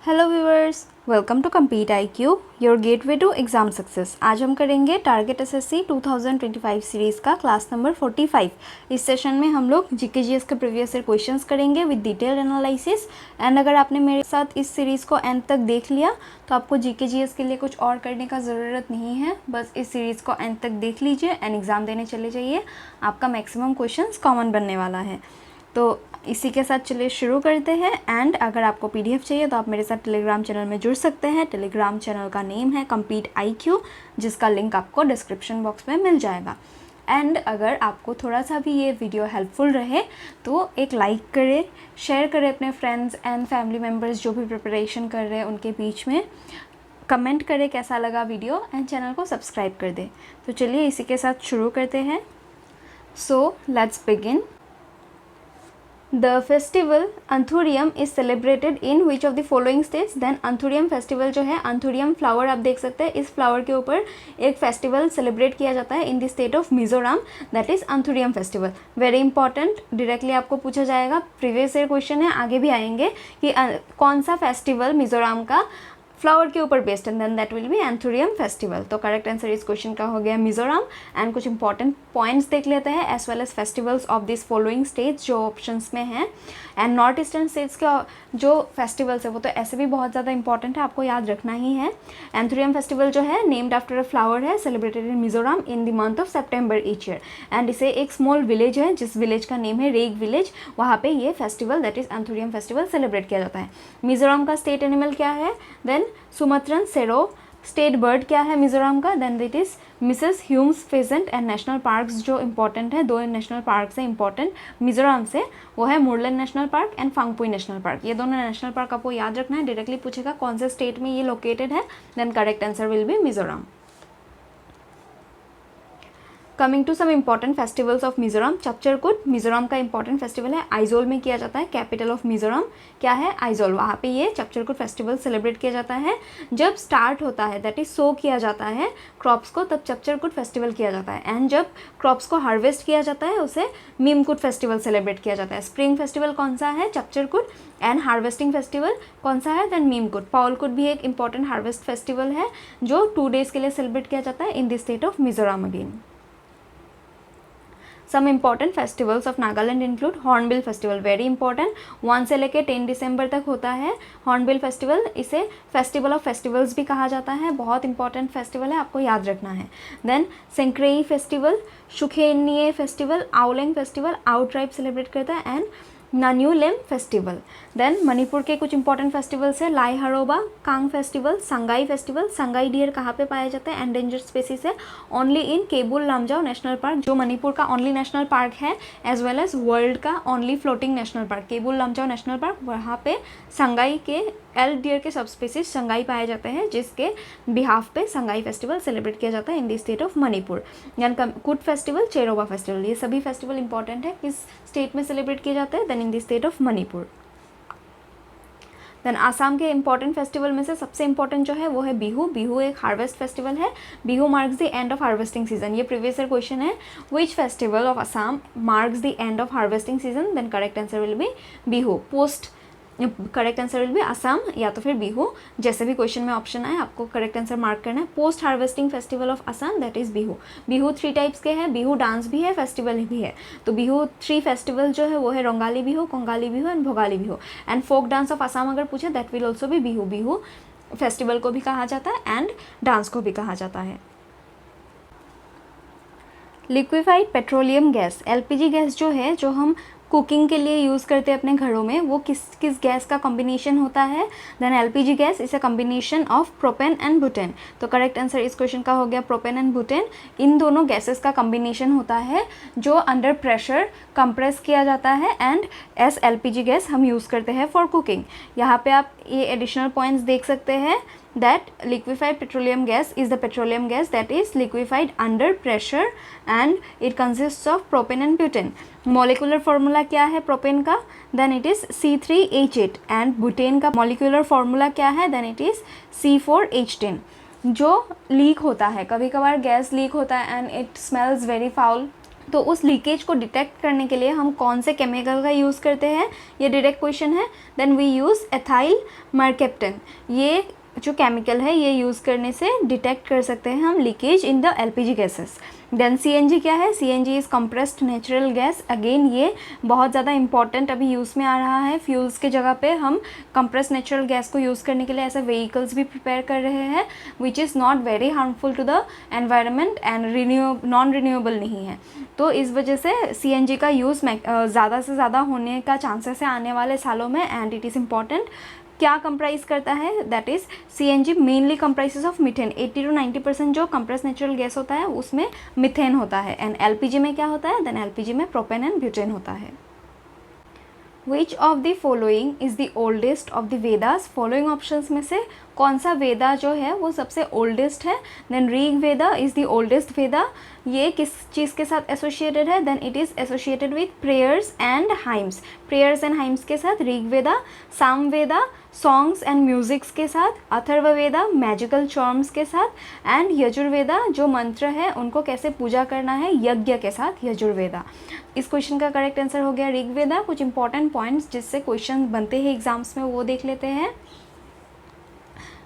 Hello viewers, welcome to compete IQ your gateway to exam success. आज हम करेंगे target SSC 2025 series का class number 45। इस session में हम लोग GK GS के प्रीवियस ईयर क्वेश्चंस करेंगे विद डिटेल एनालिसिस। एंड अगर आपने मेरे साथ इस सीरीज़ को एंड तक देख लिया तो आपको GK GS के लिए कुछ और करने का ज़रूरत नहीं है। बस इस सीरीज़ को एंड तक देख लीजिए एंड एग्ज़ाम देने चले जाइए। आपका मैक्सिमम क्वेश्चन कॉमन बनने वाला है। तो इसी के साथ चलिए शुरू करते हैं। एंड अगर आपको PDF चाहिए तो आप मेरे साथ टेलीग्राम चैनल में जुड़ सकते हैं। टेलीग्राम चैनल का नेम है कम्पीट IQ, जिसका लिंक आपको डिस्क्रिप्शन बॉक्स में मिल जाएगा। एंड अगर आपको थोड़ा सा भी ये वीडियो हेल्पफुल रहे तो एक लाइक करें, शेयर करें अपने फ्रेंड्स एंड फैमिली मेम्बर्स जो भी प्रिपरेशन कर रहे हैं उनके बीच में। कमेंट करें कैसा लगा वीडियो एंड चैनल को सब्सक्राइब कर दें। तो चलिए इसी के साथ शुरू करते हैं। So let's begin. The festival Anthurium is celebrated in which of the following states? Then Anthurium festival जो है, Anthurium flower आप देख सकते हैं, इस फ्लावर के ऊपर एक फेस्टिवल सेलिब्रेट किया जाता है in the state of Mizoram, that is Anthurium festival. Very important, directly आपको पूछा जाएगा, प्रीवियस ईयर क्वेश्चन है, आगे भी आएंगे कि कौन सा फेस्टिवल मिजोरम का फ्लावर के ऊपर based and then that will be anthurium festival. तो करेक्ट आंसर इस क्वेश्चन का हो गया मिजोरम। एंड कुछ इंपॉर्टेंट पॉइंट्स देख लेते हैं as well as festivals of this following states जो ऑप्शंस में हैं। एंड नॉर्थ ईस्टर्न स्टेट्स के जो फेस्टिवल्स है वो तो ऐसे भी बहुत ज़्यादा इंपॉर्टेंट है, आपको याद रखना ही है। एंथुरियम फेस्टिवल जो है नेम्ड आफ्टर अ फ्लावर है, celebrated in Mizoram in the month of September each year. And इसे एक स्मॉल विलेज है जिस विलेज का नेम है रेग विलेज, वहाँ पे ये festival that is anthurium festival celebrate किया जाता है। मिजोरम का स्टेट एनिमल क्या है? Then Sumatran serow. State bird क्या है मिजोरम का? Then it is Mrs Hume's pheasant. And national parks जो इंपॉर्टेंट है, दो नेशनल पार्क्स हैं इंपॉर्टेंट मिजोरम से, वो है Murlen national park and Phawngpui national park. ये दोनों नेशनल पार्क आपको याद रखना है। डायरेक्टली पूछेगा कौन से स्टेट में ये लोकेटेड है, then correct answer will be Mizoram. Coming to some important festivals of Mizoram. Chapchar Kut Mizoram का इंपॉर्टेंट फेस्टिवल है, आइजोल में किया जाता है। कैपिटल ऑफ मिजोरम क्या है? आइजोल। वहाँ पे ये चपचरकूट फेस्टिवल सेलिब्रेट किया जाता है। जब स्टार्ट होता है दैट इज सो किया जाता है क्रॉप्स को, तब चपचरकूट फेस्टिवल किया जाता है। एंड जब क्रॉप्स को हार्वेस्ट किया जाता है उसे मीमकूट फेस्टिवल सेलिब्रेट किया जाता है। स्प्रिंग फेस्टिवल कौन सा है? चपचरकूट। एंड हार्वेस्टिंग फेस्टिवल कौन सा है? देन मीमकूट। पावलकूट भी एक इंपॉर्टेंट हार्वेस्ट फेस्टिवल है जो 2 days के लिए सेलिब्रेट किया जाता है in the state of Mizoram again. Some important festivals of Nagaland include hornbill festival, very important, 1 से लेकर 10 दिसंबर तक होता है हॉर्नबिल फेस्टिवल। इसे फेस्टिवल ऑफ फेस्टिवल्स भी कहा जाता है, बहुत इंपॉर्टेंट फेस्टिवल है, आपको याद रखना है। Then Sekrenyi festival, Tsukhenyie festival, Aoleang festival, Ao tribe celebrate करता है, and Naknyulem festival. Then Manipur के कुछ इंपॉर्टेंट फेस्टिवल्स है, Lai Haraoba, Kang festival, Sangai festival. Sangai deer कहाँ पे पाए जाते हैं? एंडेंजर्ड स्पेसीज है, only in Keibul Lamjao national park, जो मणिपुर का ओनली नेशनल पार्क है, एज वेल एज वर्ल्ड का only floating national park Keibul Lamjao national park. वहाँ पे संगाई के एल्क डियर के सब स्पीसीज संगाई पाए जाते हैं, जिसके बिहाफ पे संगाई फेस्टिवल सेलिब्रेट किया जाता है in the state of Manipur. यानी कुट फेस्टिवल, चेरोबा फेस्टिवल, ये सभी फेस्टिवल इंपॉर्टेंट है, किस स्टेट में सेलिब्रेट किए जाते हैं? Then in the state of Manipur. Then Assam के इंपॉर्टेंट फेस्टिवल में से सबसे इंपॉर्टेंट जो है वो है बिहू। बिहू एक हार्वेस्ट फेस्टिवल है। Bihu marks the end of harvesting season. ये प्रीवियस ईयर क्वेश्चन है, which festival of Assam marks the end of harvesting season? Then correct answer will be Bihu. Post correct answer will be Assam या तो फिर बिहू, जैसे भी क्वेश्चन में option आए आपको करेक्ट आंसर मार्क करना है। Post harvesting festival of Assam that is Bihu. Bihu 3 types के हैं, बिहू डांस भी है, फेस्टिवल भी है। तो बिहू 3 फेस्टिवल जो है वो है Rongali Bihu, Kongali Bihu and Bhogali Bihu. And folk dance of Assam अगर पूछे दैट विल ऑल्सो भी बिहू। बिहू फेस्टिवल को भी कहा जाता है एंड डांस को भी कहा जाता है। Liquefied petroleum gas, LPG gas जो है, जो हम कुकिंग के लिए यूज़ करते हैं अपने घरों में, वो किस किस गैस का कॉम्बिनेशन होता है? Then LPG gas is a combination of propane and butane. तो करेक्ट आंसर इस क्वेश्चन का हो गया प्रोपेन एंड बुटेन। इन दोनों गैसेस का कॉम्बिनेशन होता है जो अंडर प्रेशर कंप्रेस किया जाता है एंड एस LPG गैस हम यूज़ करते हैं फॉर कुकिंग। यहाँ पे आप ये एडिशनल पॉइंट्स देख सकते हैं that liquefied petroleum gas is the petroleum gas that is liquefied under pressure and it consists of propane and butane. Molecular formula क्या है प्रोपेन का? then it is C3H8 and butane का molecular formula क्या है? then it is C4H10। जो leak होता है, कभी कभार गैस लीक होता है and it smells very foul, तो उस लीकेज को डिटेक्ट करने के लिए हम कौन से केमिकल का यूज़ करते हैं, ये डायरेक्ट क्वेश्चन है। देन वी यूज़ एथाइल मरकेप्टन, ये जो केमिकल है ये यूज़ करने से डिटेक्ट कर सकते हैं हम leakage in the LPG gases. Then CNG क्या है, CNG is compressed natural gas. Again ये बहुत ज़्यादा इंपॉर्टेंट अभी यूज़ में आ रहा है। फ्यूल्स के जगह पे हम कंप्रेस्ड नेचुरल गैस को यूज़ करने के लिए ऐसे व्हीकल्स भी प्रिपेयर कर रहे हैं which is not very harmful to the environment and non renewable नहीं है। तो इस वजह से सीएनजी का यूज़ ज़्यादा से ज़्यादा होने का चांसेस है आने वाले सालों में, एंड इट इज़ इम्पॉर्टेंट। क्या कंप्राइज करता है, that is CNG mainly comprises of methane. 80 to 90% जो कंप्रेस नेचुरल गैस होता है उसमें मीथेन होता है। एंड एलपीजी में क्या होता है, देन एलपीजी में प्रोपेन एंड ब्यूटेन होता है। Which of the following is the oldest of the Vedas, following options में से कौन सा वेदा जो है वो सबसे ओल्डेस्ट है। Then Rig Veda is the oldest Veda, ये किस चीज़ के साथ एसोसिएटेड है, then it is associated with prayers and hymns, prayers and hymns के साथ ऋग वेदा। साम वेदा सॉन्ग्स एंड म्यूजिक्स के साथ, अथर्व वेदा मैजिकल चार्म्स के साथ, एंड यजुर्वेदा जो मंत्र है उनको कैसे पूजा करना है यज्ञ के साथ, यजुर्वेदा। इस क्वेश्चन का करेक्ट आंसर हो गया ऋग्वेदा। कुछ इंपॉर्टेंट पॉइंट्स जिससे क्वेश्चन बनते हैं एग्जाम्स में वो देख लेते हैं।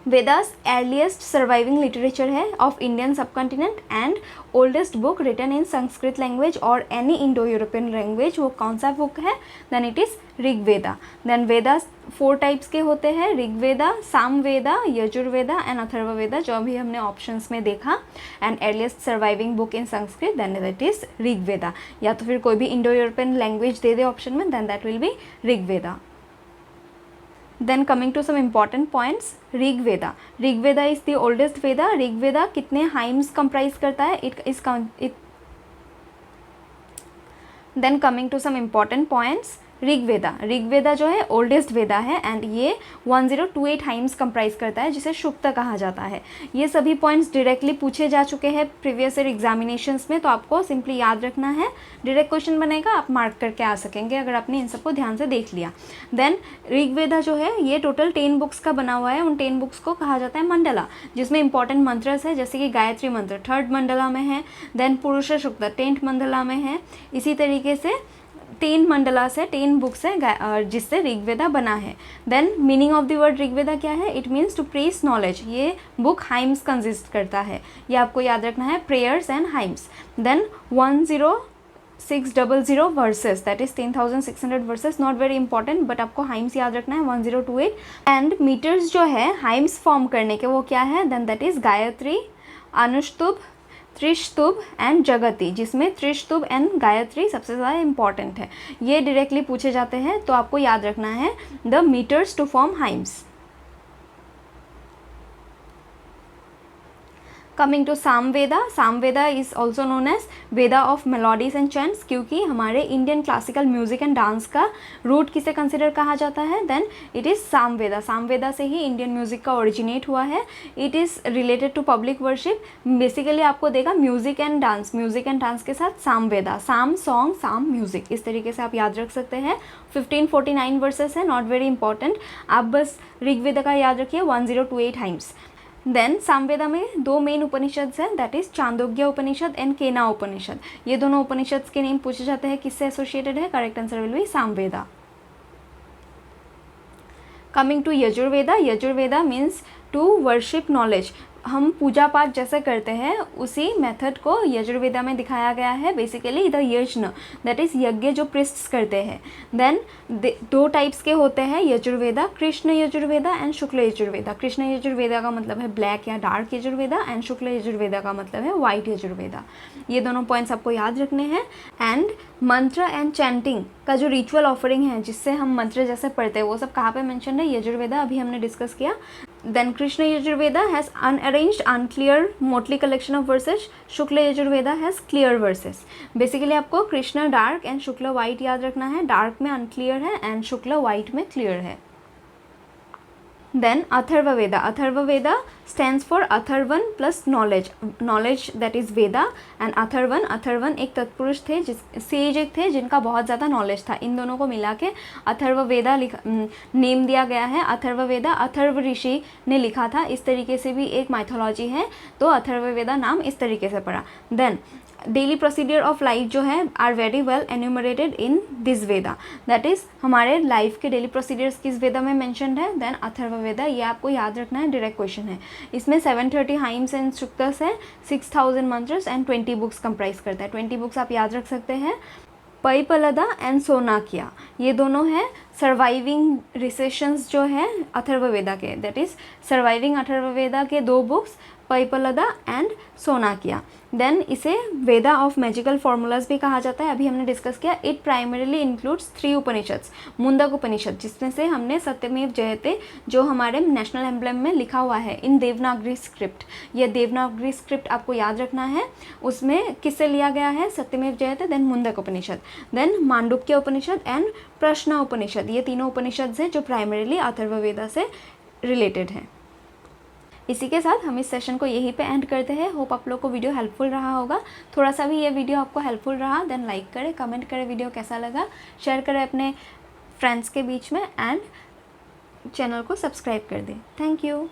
वेदास एर्लीस्ट सर्वाइविंग लिटरेचर है of Indian subcontinent and oldest book written in Sanskrit language और एनी इंडो यूरोपियन लैंग्वेज, वो कौन सा बुक है, then it is Rigveda. Then Vedas 4 types के होते हैं, ऋग्वेदा, सामवेदा, यजुर्वेदा एंड अथर्ववेदा, जो अभी हमने ऑप्शंस में देखा। And earliest surviving book in Sanskrit, then that is Rigveda. या तो फिर कोई भी इंडो यूरोपियन लैंग्वेज दे दे ऑप्शन में, then that will be Rigveda. Then coming to some important points, Rigveda. Rigveda is the oldest Veda. Rigveda कितने हाइम्स कंप्राइज करता है, then coming to some important points, Rigveda. Rigveda जो है ओल्डेस्ट वेदा है एंड ये 1028 हाइम्स कंप्राइज करता है जिसे शुक्त कहा जाता है। ये सभी पॉइंट्स डायरेक्टली पूछे जा चुके हैं प्रीवियस ईयर एग्जामिनेशंस में, तो आपको सिंपली याद रखना है। डायरेक्ट क्वेश्चन बनेगा, आप मार्क करके आ सकेंगे अगर आपने इन सबको ध्यान से देख लिया। देन ऋग्वेदा जो है ये टोटल 10 बुक्स का बना हुआ है। उन 10 बुक्स को कहा जाता है मंडला, जिसमें इंपॉर्टेंट मंत्रस है, जैसे कि गायत्री मंत्र 3rd मंडला में है, देन पुरुष सूक्त 10th मंडला में है। इसी तरीके से 10 मंडलास है, 10 बुक्स है जिससे ऋग्वेदा बना है। Then meaning of the word Rigveda क्या है, it means to preach knowledge. ये बुक हाइम्स कंसिस्ट करता है, ये आपको याद रखना है, prayers and hymns. Then 10600 verses, that is 10,600 verses, not very important, but आपको हाइम्स याद रखना है 1028। एंड मीटर्स जो है हाइम्स फॉर्म करने के वो क्या है, then that is Gayatri, Anushtubh, Trishtubh and Jagati, जिसमें त्रिशतुभ एंड गायत्री सबसे ज़्यादा इंपॉर्टेंट है। ये डायरेक्टली पूछे जाते हैं, तो आपको याद रखना है the meters to form hymns. Coming to Samaveda, Samaveda is also known as Veda of melodies and chants, क्योंकि हमारे Indian classical music and dance का रूट किसे कंसिडर कहा जाता है, then it is Samaveda. Samaveda से ही इंडियन म्यूजिक का ओरिजिनेट हुआ है। It is related to public worship. Basically आपको देगा music and dance, music and dance के साथ सामवेदा, साम सॉन्ग, साम म्यूजिक, इस तरीके से आप याद रख सकते हैं। 1549 वर्सेस है, नॉट वेरी इंपॉर्टेंट, आप बस ऋग्वेदा का याद रखिए 1028 हाइम्स। देन सामवेदा में 2 मेन उपनिषद हैं, that is Chandogya Upanishad and केना उपनिषद। ये दोनों उपनिषद के नेम पूछे जाते हैं किससे एसोसिएटेड है, correct answer will be Samaveda. Coming to Yajurveda, Yajurveda means to worship knowledge. हम पूजा पाठ जैसे करते हैं उसी मेथड को यजुर्वेदा में दिखाया गया है। बेसिकली द यज्ञ, दैट इज यज्ञ जो प्रीस्ट्स करते हैं। देन 2 टाइप्स के होते हैं यजुर्वेदा, कृष्ण यजुर्वेदा एंड शुक्ल यजुर्वेदा। कृष्ण यजुर्वेदा का मतलब है ब्लैक या डार्क यजुर्वेदा, एंड शुक्ल यजुर्वेदा का मतलब है वाइट यजुर्वेदा। ये दोनों पॉइंट्स आपको याद रखने हैं। एंड मंत्र एंड चैंटिंग का जो रिचुअल ऑफरिंग है, जिससे हम मंत्र जैसे पढ़ते हैं, वो सब कहाँ पे मेंशन है, यजुर्वेदा, अभी हमने डिस्कस किया। Then Krishna Yajurveda has unarranged, unclear, motley collection of verses. Shukla Yajurveda has clear verses. Basically आपको Krishna dark and Shukla white याद रखना है। डार्क में अनक्लियर है एंड शुक्ला वाइट में क्लियर है। Then Atharvaveda, Atharvaveda stands for Atharvan plus knowledge, knowledge that is Veda, and Atharvan, Atharvan एक तत्पुरुष थे, सेज एक थे जिनका बहुत ज़्यादा नॉलेज था। इन दोनों को मिला के अथर्ववेदा नेम दिया गया है। अथर्ववेदा अथर्व ऋषि ने लिखा था, इस तरीके से भी एक माइथोलॉजी है, तो अथर्ववेदा नाम इस तरीके से पड़ा। Then daily procedure of life जो है are very well enumerated in this Veda, that is हमारे लाइफ के डेली प्रोसीडियर्स किस वेदा में मैंशनड है, देन अथर्ववेदा। ये आपको याद रखना है, डायरेक्ट क्वेश्चन है। इसमें 730 हाइम्स एंड सूक्तस है, 6000 मंत्रस एंड 20 बुक्स कंप्राइज करता है। 20 बुक्स आप याद रख सकते हैं। पैपलदा एंड सोनाकिया, ये दोनों हैं सर्वाइविंग रिसेशंस जो है अथर्ववेदा के, दैट इज़ सर्वाइविंग अथर्ववेदा के 2 बुक्स पैपलदा एंड सोनाकिया। देन इसे वेदा ऑफ मैजिकल फॉर्मूलाज भी कहा जाता है, अभी हमने डिस्कस किया। It primarily includes 3 Upanishads, Mundaka Upanishad जिसमें से हमने सत्यमेव जयते जो हमारे नेशनल एम्ब्लेम में लिखा हुआ है इन देवनागरी स्क्रिप्ट, यह देवनागरी स्क्रिप्ट आपको याद रखना है। उसमें किससे लिया गया है, सत्यमेव जयते, then Mundaka Upanishad, then Mandukya Upanishad and Prashna Upanishad. ये तीनों उपनिषद हैं जो प्राइमरीली अथर्ववेदा से रिलेटेड हैं। इसी के साथ हम इस सेशन को यहीं पे एंड करते हैं। होप आप लोग को वीडियो हेल्पफुल रहा होगा। थोड़ा सा भी ये वीडियो आपको हेल्पफुल रहा देन लाइक करें, कमेंट करें वीडियो कैसा लगा, शेयर करें अपने फ्रेंड्स के बीच में एंड चैनल को सब्सक्राइब कर दें। Thank you.